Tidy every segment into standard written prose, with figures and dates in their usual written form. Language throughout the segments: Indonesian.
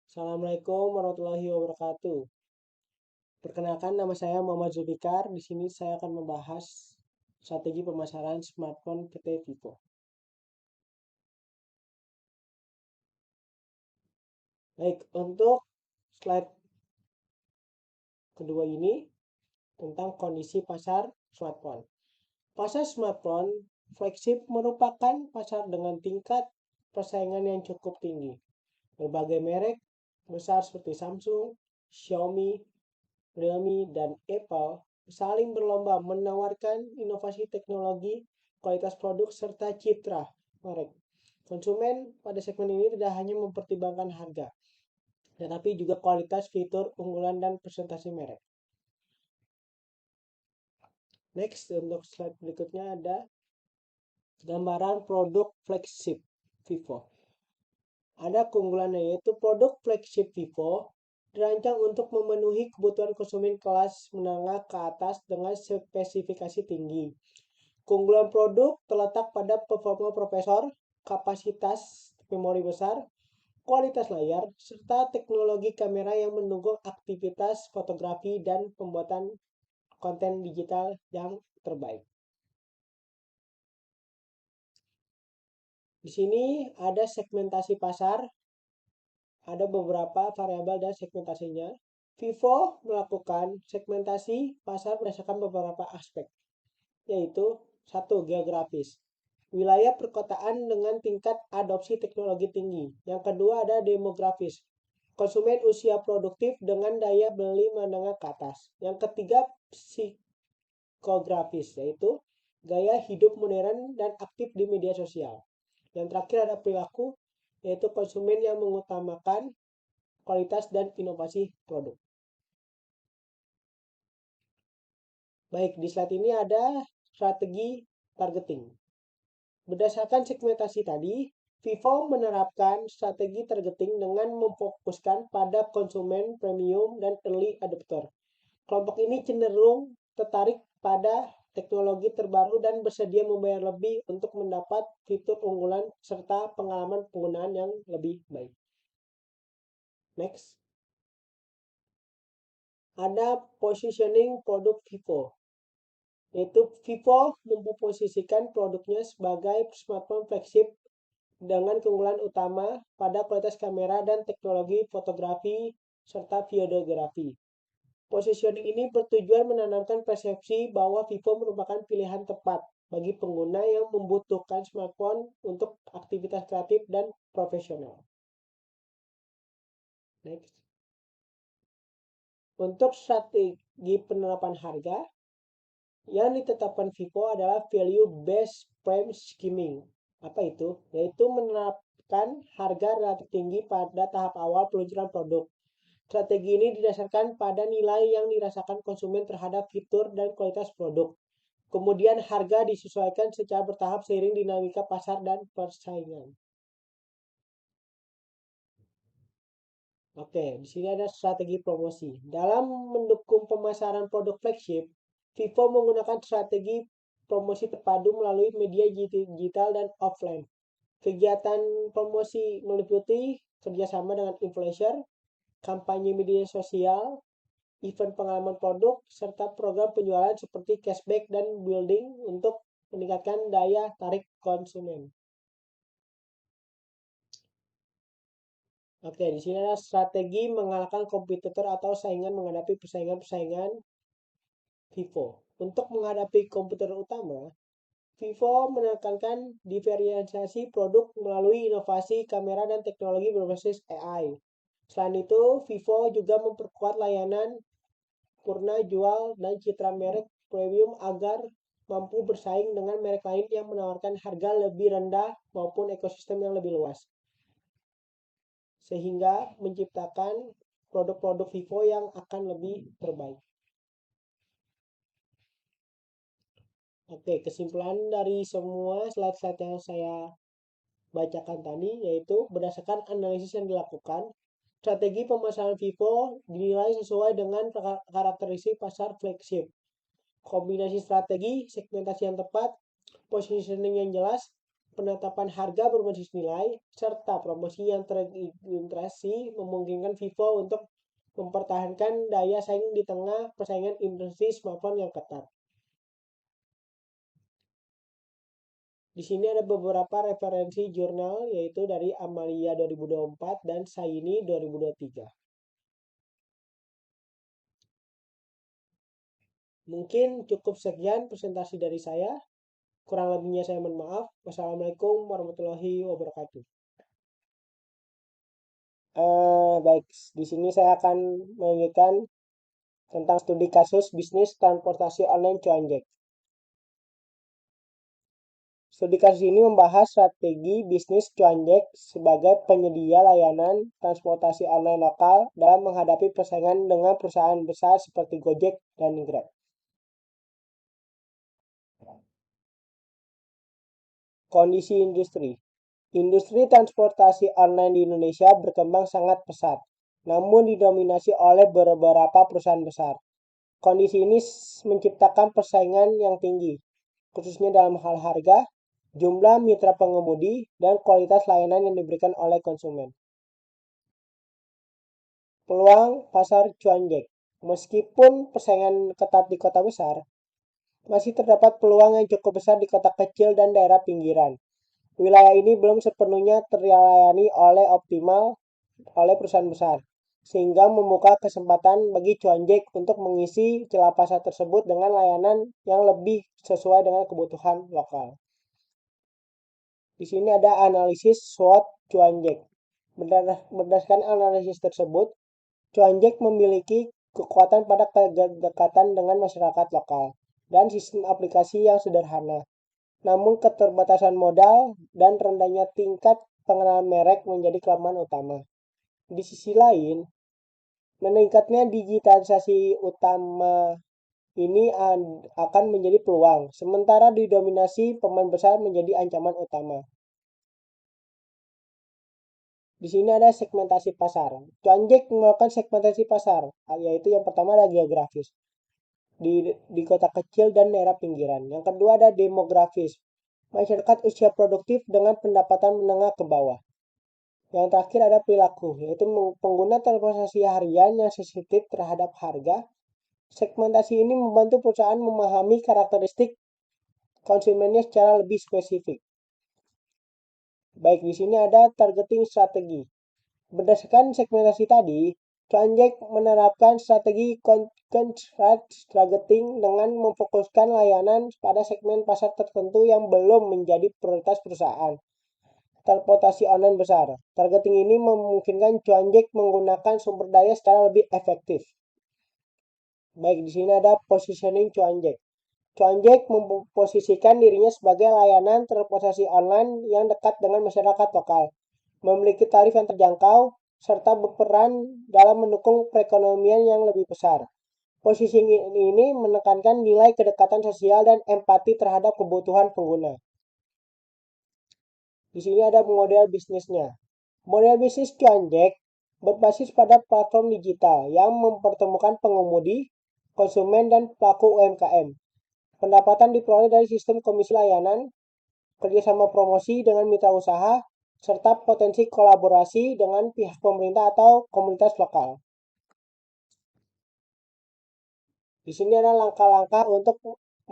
Assalamualaikum warahmatullahi wabarakatuh. Perkenalkan, nama saya Muhammad Zulfikar. Di sini saya akan membahas strategi pemasaran smartphone PT Vivo. Baik, untuk slide kedua ini tentang kondisi pasar smartphone. Pasar smartphone flagship merupakan pasar dengan tingkat persaingan yang cukup tinggi. Berbagai merek besar seperti Samsung, Xiaomi, Realme, dan Apple saling berlomba menawarkan inovasi teknologi, kualitas produk, serta citra merek. Konsumen pada segmen ini tidak hanya mempertimbangkan harga, tetapi juga kualitas, fitur, unggulan, dan presentasi merek. Next, untuk slide berikutnya ada gambaran produk flagship Vivo. Ada keunggulannya, yaitu produk flagship Vivo dirancang untuk memenuhi kebutuhan konsumen kelas menengah ke atas dengan spesifikasi tinggi. Keunggulan produk terletak pada performa prosesor, kapasitas memori besar, kualitas layar, serta teknologi kamera yang mendukung aktivitas fotografi dan pembuatan konten digital yang terbaik. Di sini ada segmentasi pasar, ada beberapa variabel dan segmentasinya. Vivo melakukan segmentasi pasar berdasarkan beberapa aspek, yaitu satu, geografis. Wilayah perkotaan dengan tingkat adopsi teknologi tinggi. Yang kedua ada demografis. Konsumen usia produktif dengan daya beli menengah ke atas. Yang ketiga psikografis, yaitu gaya hidup modern dan aktif di media sosial. Yang terakhir ada perilaku, yaitu konsumen yang mengutamakan kualitas dan inovasi produk. Baik, di slide ini ada strategi targeting. Berdasarkan segmentasi tadi, Vivo menerapkan strategi targeting dengan memfokuskan pada konsumen premium dan early adopter. Kelompok ini cenderung tertarik pada teknologi terbaru dan bersedia membayar lebih untuk mendapat fitur unggulan serta pengalaman penggunaan yang lebih baik. Next. Ada positioning produk Vivo, yaitu Vivo memposisikan produknya sebagai smartphone flagship dengan keunggulan utama pada kualitas kamera dan teknologi fotografi serta videografi. Positioning ini bertujuan menanamkan persepsi bahwa Vivo merupakan pilihan tepat bagi pengguna yang membutuhkan smartphone untuk aktivitas kreatif dan profesional. Next. Untuk strategi penerapan harga, yang ditetapkan Vivo adalah value based price skimming. Apa itu? Yaitu menerapkan harga relatif tinggi pada tahap awal peluncuran produk. Strategi ini didasarkan pada nilai yang dirasakan konsumen terhadap fitur dan kualitas produk. Kemudian harga disesuaikan secara bertahap seiring dinamika pasar dan persaingan. Oke, di sini ada strategi promosi. Dalam mendukung pemasaran produk flagship, Vivo menggunakan strategi promosi terpadu melalui media digital dan offline. Kegiatan promosi meliputi kerjasama dengan influencer, kampanye media sosial, event pengalaman produk, serta program penjualan seperti cashback dan building untuk meningkatkan daya tarik konsumen. Oke, di sini ada strategi mengalahkan kompetitor atau saingan menghadapi persaingan Vivo. Untuk menghadapi kompetitor utama, Vivo menekankan diferensiasi produk melalui inovasi kamera dan teknologi berbasis AI. Selain itu, Vivo juga memperkuat layanan purna jual dan citra merek premium agar mampu bersaing dengan merek lain yang menawarkan harga lebih rendah maupun ekosistem yang lebih luas, sehingga menciptakan produk-produk Vivo yang akan lebih terbaik. Oke, kesimpulan dari semua slide-slide yang saya bacakan tadi, yaitu berdasarkan analisis yang dilakukan, strategi pemasaran Vivo dinilai sesuai dengan karakteristik pasar flagship. Kombinasi strategi, segmentasi yang tepat, positioning yang jelas, penetapan harga berbasis nilai, serta promosi yang terintegrasi memungkinkan Vivo untuk mempertahankan daya saing di tengah persaingan industri smartphone yang ketat. Di sini ada beberapa referensi jurnal, yaitu dari Amalia 2024 dan Saini 2023. Mungkin cukup sekian presentasi dari saya. Kurang lebihnya saya mohon maaf. Wassalamualaikum warahmatullahi wabarakatuh. Baik, di sini saya akan melanjutkan tentang studi kasus bisnis transportasi online Cuanjek. Studi kasus ini membahas strategi bisnis Cuanjek sebagai penyedia layanan transportasi online lokal dalam menghadapi persaingan dengan perusahaan besar seperti Gojek dan Grab. Kondisi industri. Industri transportasi online di Indonesia berkembang sangat pesat, namun didominasi oleh beberapa perusahaan besar. Kondisi ini menciptakan persaingan yang tinggi, khususnya dalam hal harga, jumlah mitra pengemudi, dan kualitas layanan yang diberikan oleh konsumen. Peluang pasar Cuanjek. Meskipun persaingan ketat di kota besar, masih terdapat peluang yang cukup besar di kota kecil dan daerah pinggiran. Wilayah ini belum sepenuhnya terlayani oleh optimal oleh perusahaan besar, sehingga membuka kesempatan bagi Cuanjek untuk mengisi celah pasar tersebut dengan layanan yang lebih sesuai dengan kebutuhan lokal. Di sini ada analisis SWOT Cuanjek. Berdasarkan analisis tersebut, Cuanjek memiliki kekuatan pada kedekatan dengan masyarakat lokal dan sistem aplikasi yang sederhana. Namun keterbatasan modal dan rendahnya tingkat pengenalan merek menjadi kelemahan utama. Di sisi lain, meningkatnya digitalisasi utama ini akan menjadi peluang, sementara didominasi pemain besar menjadi ancaman utama. Di sini ada segmentasi pasar. Cuanjek melakukan segmentasi pasar, yaitu yang pertama ada geografis. Di kota kecil dan daerah pinggiran. Yang kedua ada demografis. Masyarakat usia produktif dengan pendapatan menengah ke bawah. Yang terakhir ada perilaku, yaitu pengguna transportasi harian yang sensitif terhadap harga. Segmentasi ini membantu perusahaan memahami karakteristik konsumennya secara lebih spesifik. Baik, di sini ada targeting strategi. Berdasarkan segmentasi tadi, Cuanjek menerapkan strategi content targeting dengan memfokuskan layanan pada segmen pasar tertentu yang belum menjadi prioritas perusahaan transportasi online besar. Targeting ini memungkinkan Cuanjek menggunakan sumber daya secara lebih efektif. Baik, di sini ada positioning Cuanjek. Cuanjek memposisikan dirinya sebagai layanan transportasi online yang dekat dengan masyarakat lokal, memiliki tarif yang terjangkau, serta berperan dalam mendukung perekonomian yang lebih besar. Posisi ini menekankan nilai kedekatan sosial dan empati terhadap kebutuhan pengguna. Di sini ada model bisnisnya. Model bisnis Cuanjek berbasis pada platform digital yang mempertemukan pengemudi, konsumen, dan pelaku UMKM. Pendapatan diperoleh dari sistem komisi layanan, kerjasama promosi dengan mitra usaha, serta potensi kolaborasi dengan pihak pemerintah atau komunitas lokal. Di sini ada langkah-langkah untuk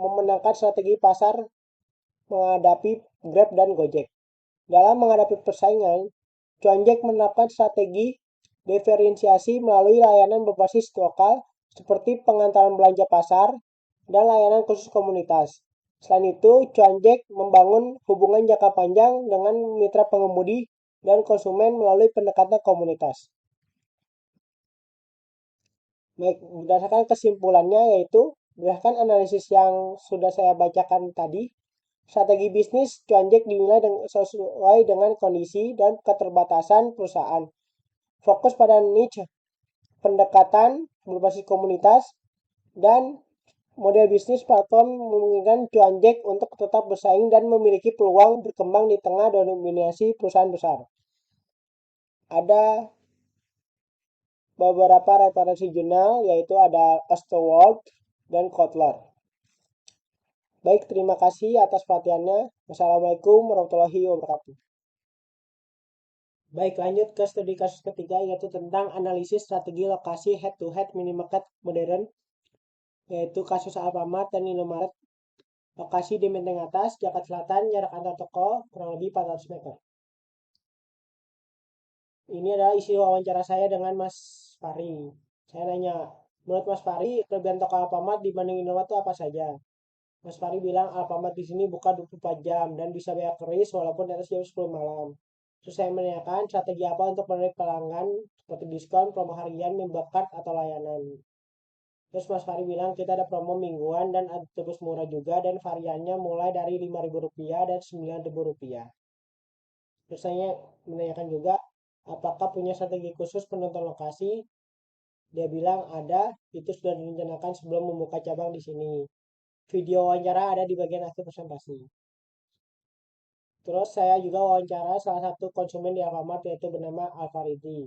memenangkan strategi pasar menghadapi Grab dan Gojek. Dalam menghadapi persaingan, Cuanjek menerapkan strategi diferensiasi melalui layanan berbasis lokal seperti pengantaran belanja pasar dan layanan khusus komunitas. Selain itu, Cuanjek membangun hubungan jangka panjang dengan mitra pengemudi dan konsumen melalui pendekatan komunitas. Baik, berdasarkan kesimpulannya yaitu berdasarkan analisis yang sudah saya bacakan tadi, strategi bisnis Cuanjek dinilai sesuai dengan kondisi dan keterbatasan perusahaan. Fokus pada niche, pendekatan berbasis komunitas, dan model bisnis platform memungkinkan Cuanjek untuk tetap bersaing dan memiliki peluang berkembang di tengah dominasi perusahaan besar. Ada beberapa referensi jurnal, yaitu ada Osterwald dan Kotler. Baik, terima kasih atas perhatiannya. Wassalamualaikum warahmatullahi wabarakatuh. Baik, lanjut ke studi kasus ketiga, yaitu tentang analisis strategi lokasi head-to-head minimarket modern, yaitu kasus Alfamart dan Indomaret. Lokasi di Menteng Atas, Jakarta Selatan, jarak antar toko kurang lebih 400 meter. Ini adalah isi wawancara saya dengan Mas Fari. Saya nanya, menurut Mas Fari, kelebihan toko Alfamart dibanding Indomaret itu apa saja? Mas Fari bilang Alfamart di sini buka 24 jam dan bisa bayar keris walaupun di atas jam 10 malam. Terus saya menanyakan strategi apa untuk menarik pelanggan seperti diskon, promo harian, member card, atau layanan. Terus Mas Fari bilang kita ada promo mingguan dan terus murah juga dan variannya mulai dari Rp5.000 dan Rp9.000. Terus saya menanyakan juga apakah punya strategi khusus penonton lokasi. Dia bilang ada, itu sudah direncanakan sebelum membuka cabang di sini. Video wawancara ada di bagian akhir presentasi. Terus saya juga wawancara salah satu konsumen di Alfamart yaitu bernama Alfaridi.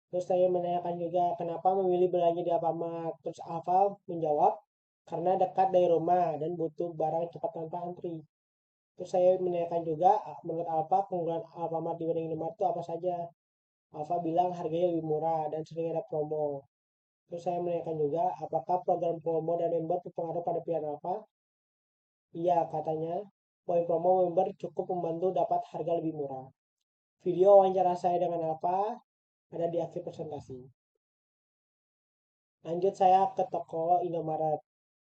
Terus saya menanyakan juga kenapa memilih belanja di Alfamart. Terus Alfa menjawab karena dekat dari rumah dan butuh barang cepat tanpa antri. Terus saya menanyakan juga menurut Alfa keunggulan Alfamart dibanding Indomaret itu apa saja. Alfa bilang harganya lebih murah dan sering ada promo. Terus saya menanyakan juga apakah program promo dan member berpengaruh pada pilihan Alfa. Iya, katanya poin promo member cukup membantu dapat harga lebih murah. Video wawancara saya dengan Alfa ada di akhir presentasi. Lanjut saya ke toko Indomaret.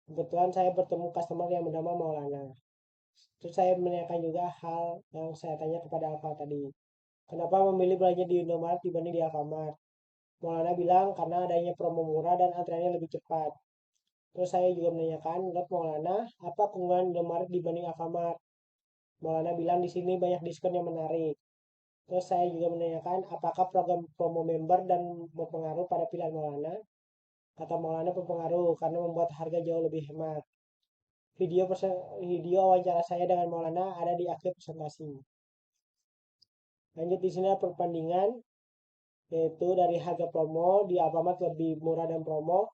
Kebetulan saya bertemu customer yang bernama Maulana. Terus saya menanyakan juga hal yang saya tanya kepada Alfa tadi. Kenapa memilih belanja di Indomaret dibanding di Alfamart? Maulana bilang karena adanya promo murah dan antriannya lebih cepat. Terus saya juga menanyakan menurut Maulana apa keunggulan Indomaret dibanding Alfamart? Maulana bilang di sini banyak diskon yang menarik. Terus saya juga menanyakan apakah program promo member dan berpengaruh pada pilihan Maulana. Kata Maulana berpengaruh karena membuat harga jauh lebih hemat. Video wawancara saya dengan Maulana ada di akhir presentasi. Lanjut di sini perbandingan yaitu dari harga promo di Alfamart lebih murah dan promo.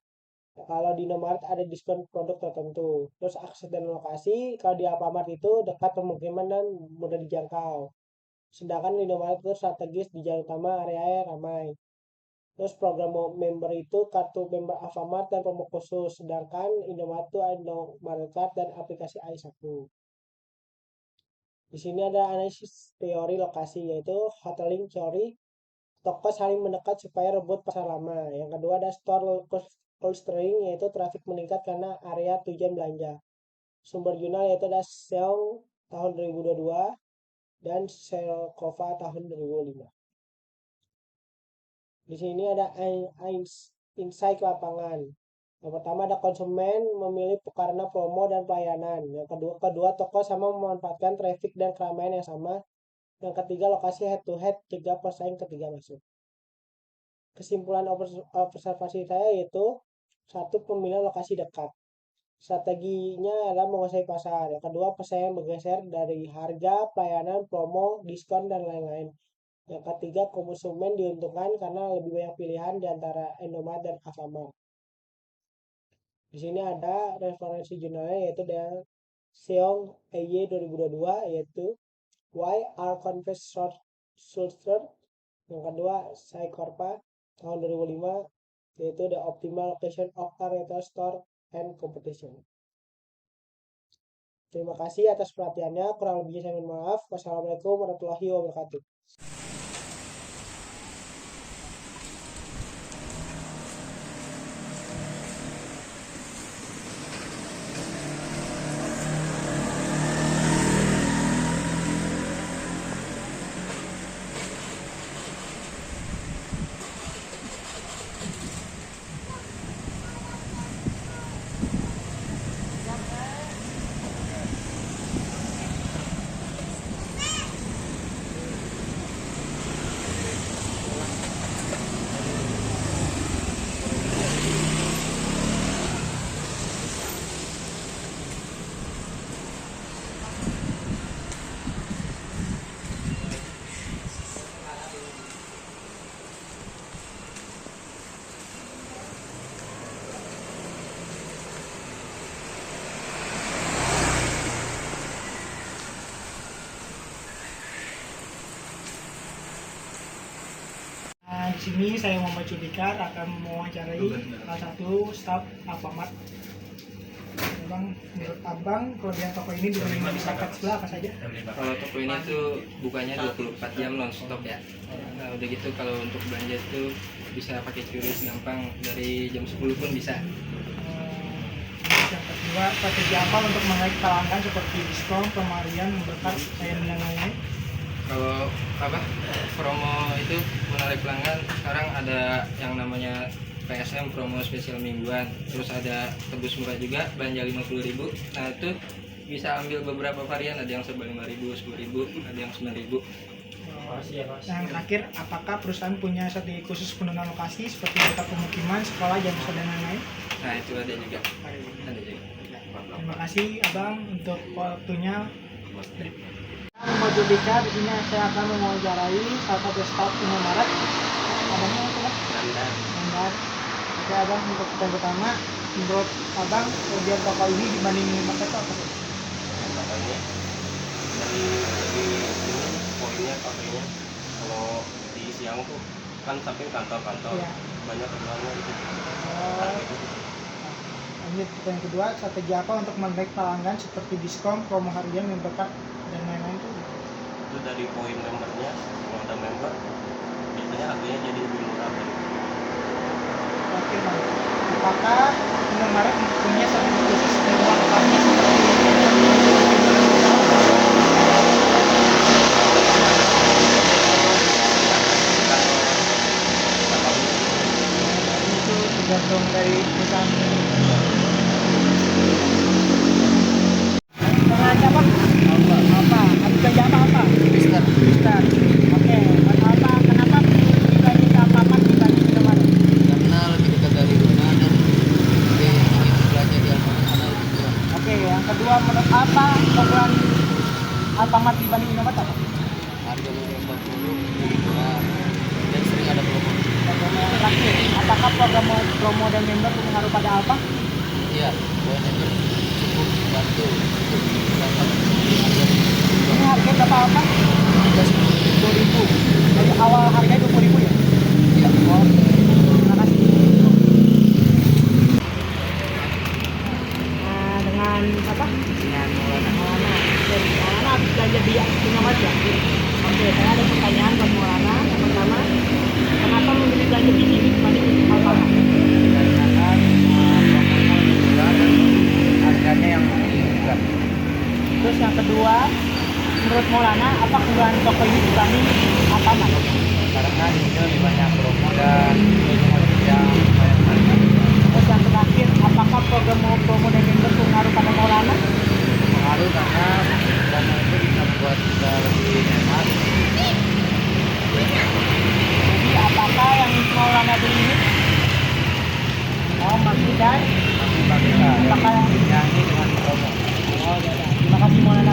Kalau di Indomaret ada diskon produk tertentu. Terus akses dan lokasi kalau di Alfamart itu dekat pemukiman dan mudah dijangkau. Sedangkan di Indomaret itu strategis di jalan utama area ramai. Terus program member itu kartu member Alfamart dan promo khusus. Sedangkan Indomaret itu ada Indomaret Card dan aplikasi i1. Di sini ada analisis teori lokasi yaitu hoteling teori. Toko saling mendekat supaya rebut pasar lama. Yang kedua ada store clustering yaitu traffic meningkat karena area tujuan belanja. Sumber jurnal yaitu ada Seong tahun 2022 dan Selkova tahun 2005. Di sini ada insight lapangan. Yang pertama ada konsumen memilih karena promo dan pelayanan. Yang kedua toko sama memanfaatkan traffic dan keramaian yang sama. Yang ketiga lokasi head to head cegah pesaing ketiga masuk. Kesimpulan observasi saya yaitu satu pemilihan lokasi dekat. Strateginya adalah menguasai pasar. Yang kedua pesaing bergeser dari harga, pelayanan, promo, diskon dan lain-lain. Yang ketiga, konsumen diuntungkan karena lebih banyak pilihan di antara Indomaret dan Alfamart. Di sini ada referensi jurnalnya yaitu dari Seong EY 2022 yaitu Why Are Converse Shorter. Yang kedua, Psycorpa tahun 2005 yaitu The Optimal Location of a Retail Store and Competition. Terima kasih atas perhatiannya. Kurang lebihnya saya mohon maaf. Wassalamualaikum warahmatullahi wabarakatuh. sini saya Muhammad Judikar akan mewawancarai salah satu staf Alfamart. Abang, menurut abang kelebihan toko ini dibanding masyarakat sebelah apa saja? Kalau toko ini tuh bukanya 24 jam non-stop ya. Nah, udah gitu kalau untuk belanja tuh bisa pakai QRIS gampang, dari jam 10 pun bisa. Yang kedua, strategi apa untuk menarik pelanggan seperti diskon, pemarian, memberkat, dan lain-lain? Kalau promo itu menarik pelanggan, sekarang ada yang namanya PSM, promo spesial mingguan, terus ada tebus murah juga, belanja 50.000. Nah itu bisa ambil beberapa varian, ada yang serba 5.000, 10.000, ada yang 9.000. Yang terakhir, apakah perusahaan punya strategi khusus penurunan lokasi seperti dekat pemukiman, sekolah, jam besar dan lain-lain? Nah itu ada juga. Ada juga. Terima kasih abang untuk waktunya. Muhammad Judika, di sini saya akan mewawancarai salah satu staf Indomaret. Abangnya apa? Nandar. Oke abang, untuk yang pertama, menurut abang kelebihan toko ini dibanding market apa? Makanya dari poinnya pakainya, kalau di siang tuh kan samping kantor-kantor Iya. banyak keluarnya gitu. Lanjut ke yang kedua, strategi apa untuk menarik pelanggan seperti diskon, promo harian, memberkat, dan lain-lain itu? Itu dari poin membernya, kalau ada member biasanya harganya jadi lebih murah dari Oke bang, apakah Indomaret punya strategi khusus penurunan lokasi seperti itu tergantung dari perusahaan. Dengan apa? Apa? Harus kerja apa? Mister. Oke, kenapa pilih baju Alfamart dibanding Indomaret? Karena lebih dekat dari rumah dan lebih ingin belanja di Alfamart karena lebih murah. Oke, yang kedua, menurut apa keunggulan Alfamart dibanding Indomaret apa? Harga lebih 40 lebih murah dan sering ada promo. Promo yang terakhir, apakah promo dan member berpengaruh pada Alfa? Iya, poin member cukup bantu untuk dapat harga Ini harga berapa Alfa? harga 20.000. Dari awal harganya 20.000 ya? Iya. Terima kasih. Nah, dengan apa? Dengan Maulana. Maulana habis belanja di Indomaret ya? Oke, saya ada pertanyaan buat Maulana. Yang pertama, kenapa memilih belanja di sini dibanding Alfamart? Dikarenakan promonya lebih murah dan harganya yang lebih murah. Terus yang kedua, menurut Maulana, apa keunggulan toko ini dibanding Alfamart? Karena di sini lebih banyak promo dan yang banyak harga. Terus yang terakhir, apakah promo dan member pengaruh pada Maulana? Pengaruh karena promo itu bisa membuat kita lebih hemat. Jadi apakah yang Maulana beli ini? Oh, masih dan Masih kita apakah yang nyanyi dengan promo. Oh, ya, ya. Terima kasih Maulana.